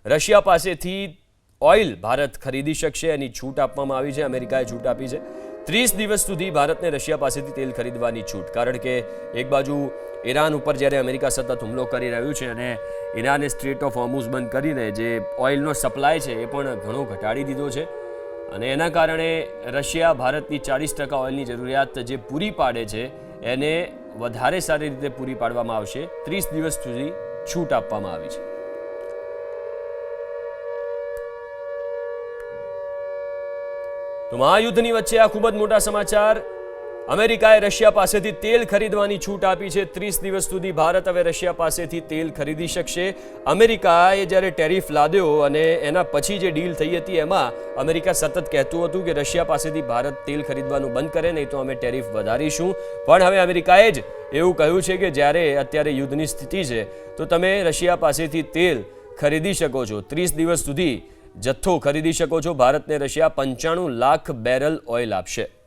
Russia પાસેથી oil Bharat ખરીદી શકશે એની છૂટ આપવામાં આવી છે। અમેરિકાએ છૂટ આપી છે 30 દિવસ સુધી ભારતને રશિયા પાસેથી તેલ ખરીદવાની છૂટ। કારણ કે એક બાજુ ઈરાન ઉપર જ્યારે અમેરિકા સતત હુમલો કરી રહ્યું છે અને ઈરાને સ્ટ્રેટ ઓફ હોર્મુઝ બંધ કરીને જે ઓઇલનો સપ્લાય છે એ પણ ઘણો ઘટાડી દીધો છે અને એના કારણે રશિયા ભારતની 40% ઓઇલની જરૂરિયાત જે પૂરી પાડે છે એને વધારે સારી રીતે પૂરી પાડવામાં આવશે। 30 દિવસ સુધી છૂટ આપવામાં આવી છે। તો મહાયુદ્ધની વચ્ચે આ ખૂબ જ મોટા સમાચાર। અમેરિકાએ રશિયા પાસેથી તેલ ખરીદવાની છૂટ આપી છે। 30 દિવસ સુધી ભારત હવે રશિયા પાસેથી તેલ ખરીદી શકશે। અમેરિકાએ જ્યારે ટેરિફ લાદ્યો અને એના પછી જે ડીલ થઈ હતી એમાં અમેરિકા સતત કહેતું હતું કે રશિયા પાસેથી ભારત તેલ ખરીદવાનું બંધ કરે, નહીં તો અમે ટેરિફ વધારીશું। પણ હવે અમેરિકાએ જ એવું કહ્યું છે કે જ્યારે અત્યારે યુદ્ધની સ્થિતિ છે તો તમે રશિયા પાસેથી તેલ ખરીદી શકો છો। 30 દિવસ સુધી જથ્થો ખરીદી શકો છો। ભારતને રશિયા 95 લાખ બેરલ ઓઇલ આપશે।